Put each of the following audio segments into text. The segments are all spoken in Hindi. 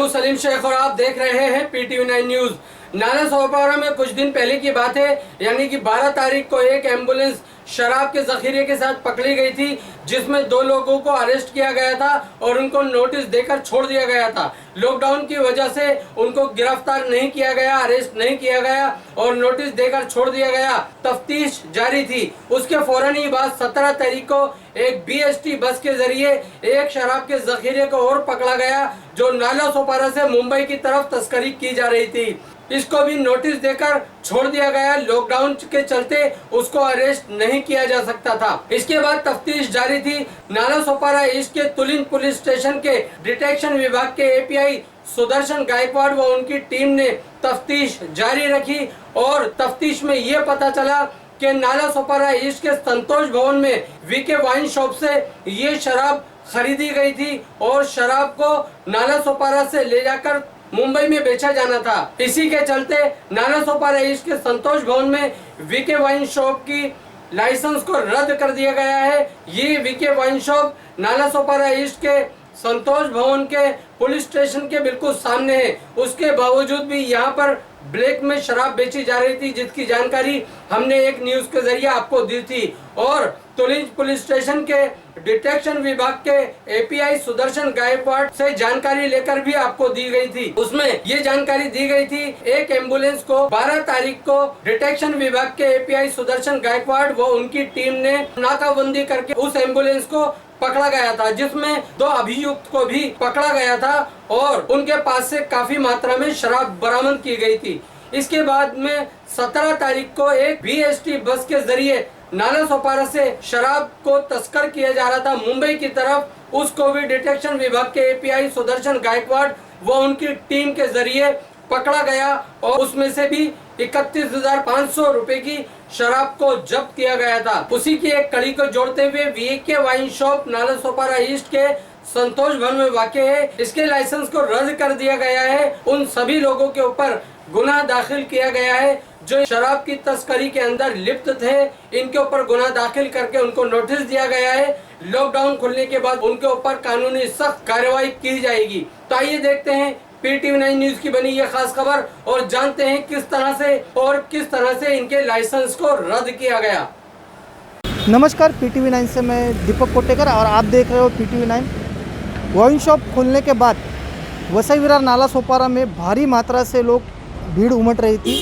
हूं सलीम शेख और आप देख रहे हैं PTV 9 न्यूज। नाला सोपारा में कुछ दिन पहले की बात है, यानी कि 12 तारीख को एक एम्बुलेंस शराब के जखीरे के साथ पकड़ी गई थी, जिसमें 2 लोगों को अरेस्ट किया गया था और उनको नोटिस देकर छोड़ दिया गया था। लॉकडाउन की वजह से उनको गिरफ्तार नहीं किया गया, अरेस्ट नहीं किया गया और नोटिस देकर छोड़ दिया गया। तफ्तीश जारी थी। उसके फौरन ही बाद 17 तारीख को एक BST बस के जरिए एक शराब के जखीरे को और पकड़ा गया, जो नाला सोपारा से मुंबई की तरफ तस्करी की जा रही थी। इसको भी नोटिस देकर छोड़ दिया गया। लॉकडाउन के चलते उसको अरेस्ट नहीं किया जा सकता था। इसके बाद तफ्तीश जारी थी। नाला सोपारा ईस्ट के तुलिन पुलिस स्टेशन के डिटेक्शन विभाग के API सुदर्शन गायकवाड़ व उनकी टीम ने तफ्तीश जारी रखी और तफ्तीश में ये पता चला कि नाला सोपारा ईस्ट के संतोष भवन में VK वाइन शॉप से ये शराब खरीदी गई थी और शराब को नाला सोपारा से ले जाकर मुंबई में बेचा जाना था। इसी के चलते नाला सोपारा ईस्ट के संतोष भवन में VK वाइन शॉप की लाइसेंस को रद्द कर दिया गया है। ये VK wine shop Nala Sopara east के संतोष भवन के पुलिस स्टेशन के बिल्कुल सामने है। उसके बावजूद भी यहाँ पर ब्लैक में शराब बेची जा रही थी, जिसकी जानकारी हमने एक न्यूज के जरिए आपको दी थी और तुलिन पुलिस स्टेशन के डिटेक्शन विभाग के API सुदर्शन गायकवाड़ से जानकारी लेकर भी आपको दी गई थी। उसमें ये जानकारी दी गई थी, एक एम्बुलेंस को 12 तारीख को डिटेक्शन विभाग के API सुदर्शन गायकवाड़ व उनकी टीम ने नाकाबंदी करके उस एम्बुलेंस को पकड़ा गया था, जिसमें 2 अभियुक्त को भी पकड़ा गया था और उनके पास से काफी मात्रा में शराब बरामद की गई थी। इसके बाद में 17 तारीख को एक BST बस के जरिए नाला सोपारा से शराब को तस्कर किया जा रहा था मुंबई की तरफ। उसको भी डिटेक्शन विभाग के API सुदर्शन गायकवाड़ व उनकी टीम के जरिए पकड़ा गया और उसमें से भी 31,500 रुपए की शराब को जब्त किया गया था। उसी की एक कड़ी को जोड़ते हुए VK wine shop Nala Sopara east के संतोष भवन में वाक़ है, इसके लाइसेंस को रद्द कर दिया गया है। उन सभी लोगों के ऊपर गुनाह दाखिल किया गया है जो शराब की तस्करी के अंदर लिप्त थे। इनके ऊपर गुनाह दाखिल करके उनको नोटिस दिया गया है। लॉकडाउन खुलने के बाद उनके ऊपर कानूनी सख्त कार्रवाई की जाएगी। तो आइए देखते हैं PTV 9 न्यूज की बनी ये खास खबर और जानते हैं किस तरह से इनके लाइसेंस को रद्द किया गया। नमस्कार, PTV 9 से मैं दीपक कोटेकर और आप देख रहे हो PTV 9। वाइन शॉप खुलने के बाद वसई विरार नाला सोपारा में भारी मात्रा से लोग भीड़ उमड़ रही थी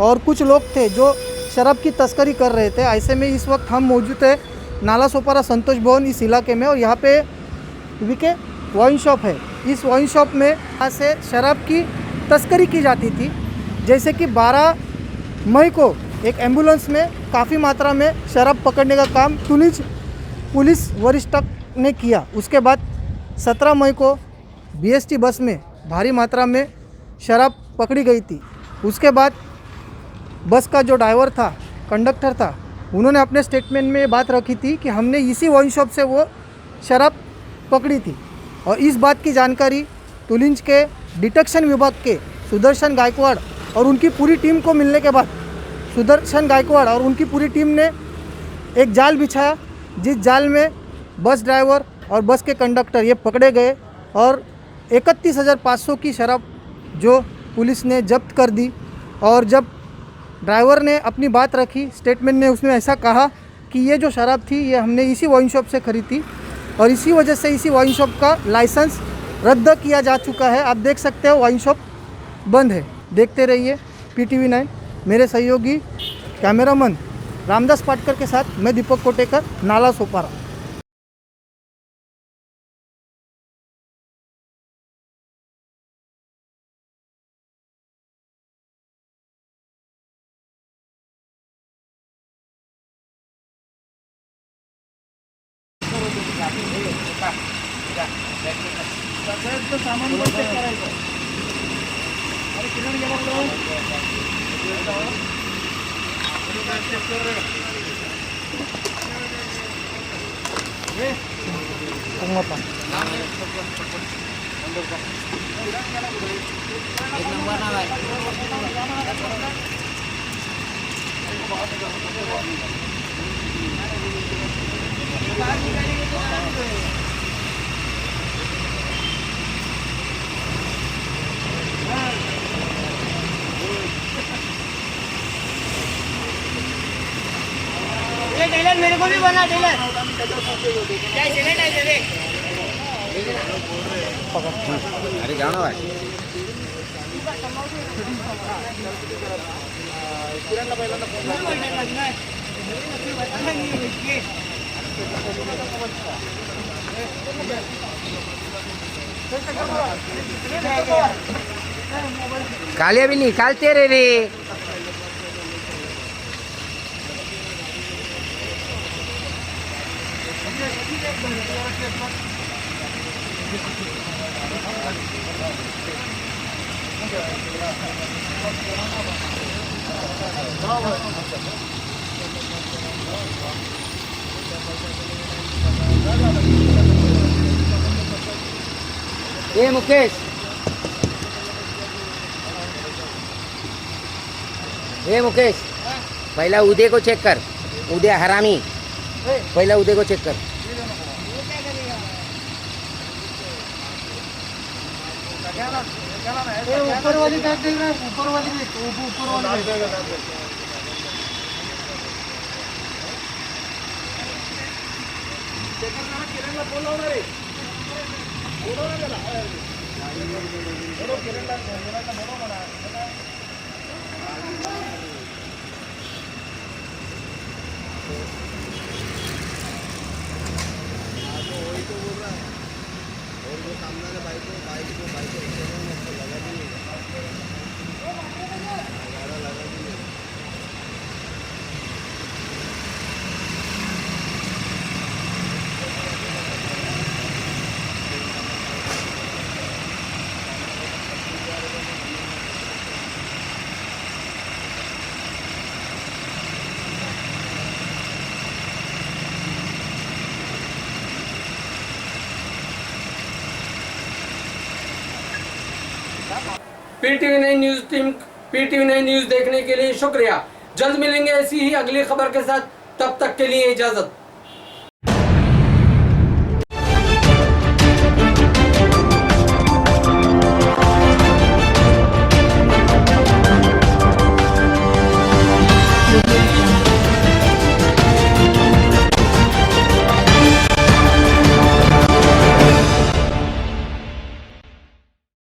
और कुछ लोग थे जो शराब की तस्करी कर रहे थे। ऐसे में इस वक्त हम मौजूद है नाला सोपारा संतोष भवन इस इलाके में और यहाँ पे VK वाइन शॉप है। इस वाइन शॉप में यहाँ से शराब की तस्करी की जाती थी। जैसे कि 12 मई को एक एम्बुलेंस में काफ़ी मात्रा में शराब पकड़ने का काम पुलिस वरिष्ठ ने किया। उसके बाद 17 मई को BST बस में भारी मात्रा में शराब पकड़ी गई थी। उसके बाद बस का जो ड्राइवर था, कंडक्टर था, उन्होंने अपने स्टेटमेंट में बात रखी थी कि हमने इसी वाइन शॉप से वो शराब पकड़ी थी। और इस बात की जानकारी तुलिंज के डिटेक्शन विभाग के सुदर्शन गायकवाड़ और उनकी पूरी टीम को मिलने के बाद सुदर्शन गायकवाड़ और उनकी पूरी टीम ने एक जाल बिछाया, जिस जाल में बस ड्राइवर और बस के कंडक्टर ये पकड़े गए और 31,500 की शराब जो पुलिस ने जब्त कर दी। और जब ड्राइवर ने अपनी बात रखी स्टेटमेंट में, उसने ऐसा कहा कि ये जो शराब थी ये हमने इसी वाइन शॉप से खरीदी और इसी वजह से इसी वाइन शॉप का लाइसेंस रद्द किया जा चुका है। आप देख सकते हो वाइन शॉप बंद है। देखते रहिए PTV 9। मेरे सहयोगी कैमरामैन रामदास पाटकर के साथ मैं दीपक कोटेकर, नाला सोपारा। सामान चेक करायचं. अरे किरण गेला एक नंबर ना भाई. अरे टेलर मेरे को भी बना टेलर अरे जाओ ना भाई काले अभी निकालते रहे रे ये मुकेश हे मुकेश पहिला उदय को चेक कर उदय हरामी पहिला उदय को चेक कर ऊपर वाली बैग देख रहे हैं ऊपर वाली bag PTV9 news team PTV9 news देखने के लिए शुक्रिया। जल्द मिलेंगे ऐसी ही अगली खबर के साथ, तब तक के लिए इजाजत।